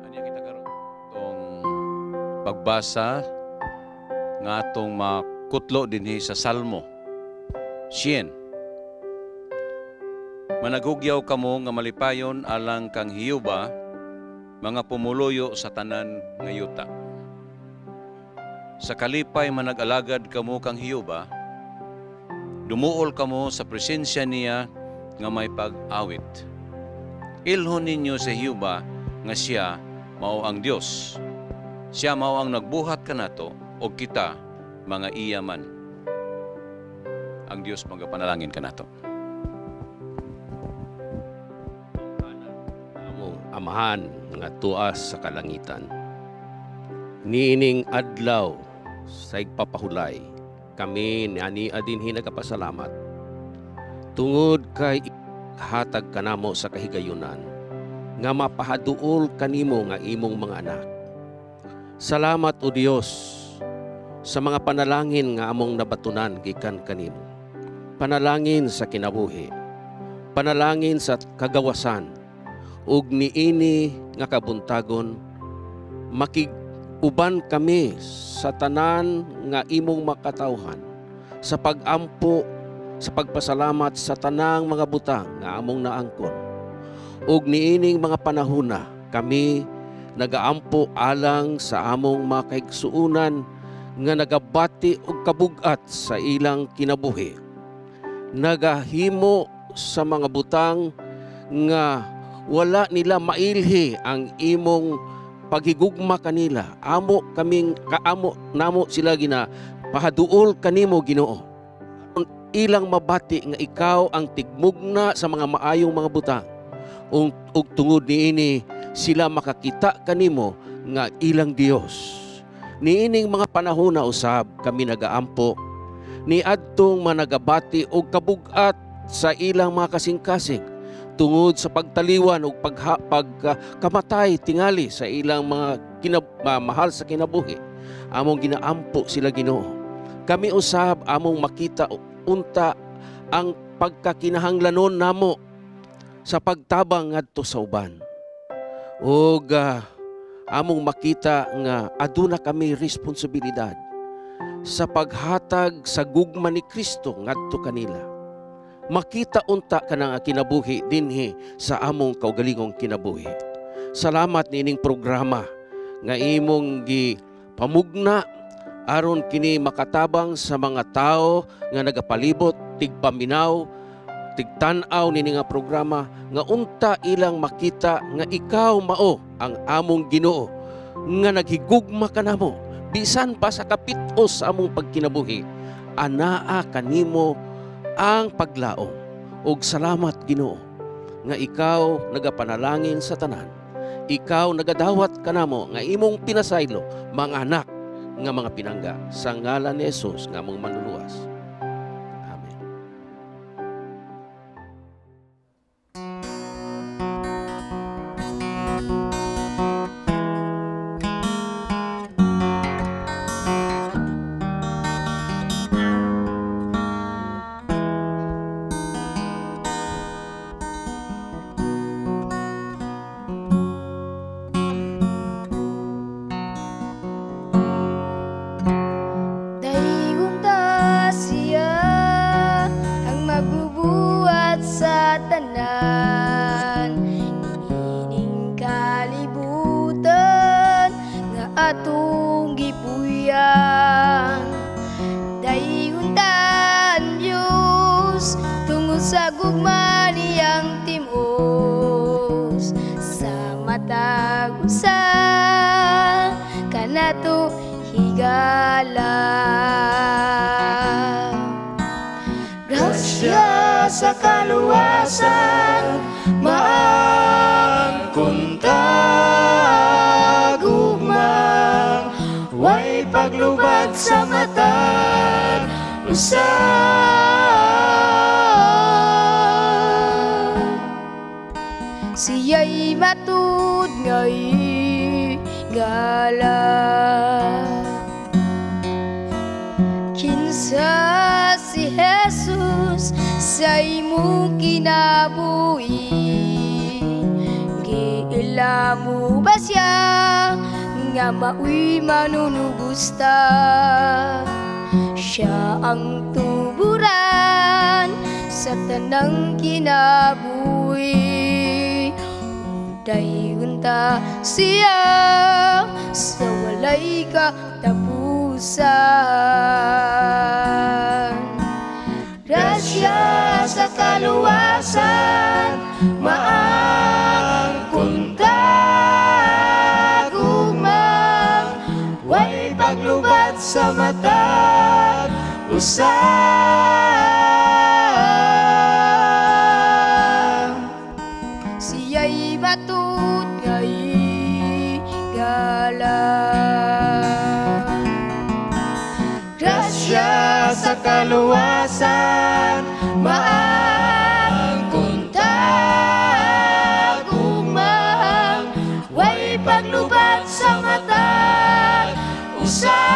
Anya kita karon tong pagbasa nga atong makutlo dinhi sa Salmo 100. Managugyaw kamo nga malipayon alang kang Hiyuba, mga pumuluyo sa tanan nga yuta. Sa kalipay manag-alagad kamo kang Hiyuba, dumuol kamo sa presensya niya nga may pag-awit. Ilhon ninyo sa Hiyuba nga siya mao ang Dios. Siya mao ang nagbuhat kanato o kita mga iyaman. Ang Dios magapanalangin kanato. Among amahan nga tuas sa kalangitan. Niining adlaw sa igpapahulay, kami ni ani adinhi nagapasalamat. Tungod kay hatag kanamo sa kahigayunan, nga mapahaduol kanimo nga imong mga anak. Salamat o Dios sa mga panalangin nga among nabatunan gikan kanimo. Panalangin sa kinabuhi, panalangin sa kagawasan, ug niini nga kabuntagon, makiguban kami sa tanan nga imong makatawhan, sa pagampo, sa pagpasalamat sa tanang mga butang nga among naangkon. Ug niining mga panahuna, kami nagaampo alang sa among mga kaigsuunan nga nagabati og kabugat sa ilang kinabuhi. Nagahimo sa mga butang nga wala nila mailhi ang imong paghigugma kanila. Amo kaming kaamo namo sila gina pahaduol kanimo Ginoo. Ilang mabati nga ikaw ang tigmugna sa mga maayong mga butang. Ug tungod niini sila makakita kanimo nga ilang Dios. Niining mga panahon na usab kami nagaampo ni adtong managabati og kabugat sa ilang mga kasing-kasing tungod sa pagtaliwan o pagkamatay tingali sa ilang mga mahal sa kinabuhi. Among ginaampo sila Ginoo. Kami usab among makita unta ang pagkakinahanglanon namo sa pagtabang ngadto sa uban. Ug among makita nga aduna kami responsibilidad sa paghatag sa gugma ni Kristo ngadto kanila. Makita unta kanang kinabuhi dinhi sa among kaugalingong kinabuhi. Salamat niining programa nga imong gipamugna aron kini makatabang sa mga tao nga nagapalibot, tigpaminaw, tigtanaw nini nga programa nga unta ilang makita nga ikaw mao ang among Ginoo nga naghigugma kanamo bisan pa sa kapitos sa among pagkinabuhi. Anaa kanimo ang paglaom. Og salamat Ginoo nga ikaw nagapanalangin sa tanan. Ikaw nagadawat kanamo nga imong pinasaylo mga anak nga mga pinangga sa ngalan ni Jesus nga among manluluwas. Amen. Daigong ta siya ang magbubuhat sa tanan, inining kalibutan nga atong gipuyan. Daigong ta ang Diyos tungod sa gugma niyang timos, sa matag usa kanato higala. Grasya sa kaluwasan maangkon tagugma, way paglubad sa matan usa. Siya'y matud ngay gala, kinsa si Jesus sa imo kinabuhi. Giila mo ba siya nga maoy manunugusta? Siya ang tuburan sa tanang kinabuhi. Dayunta siya sa walay katapusan. Grasya sa kaluwasan, maangkon ka gumang, way paglubad sa matag usan. Siya'y batud ngay galang. Grasya sa kaluwasan, maangkon tagumang, way paglubad sa matag usan.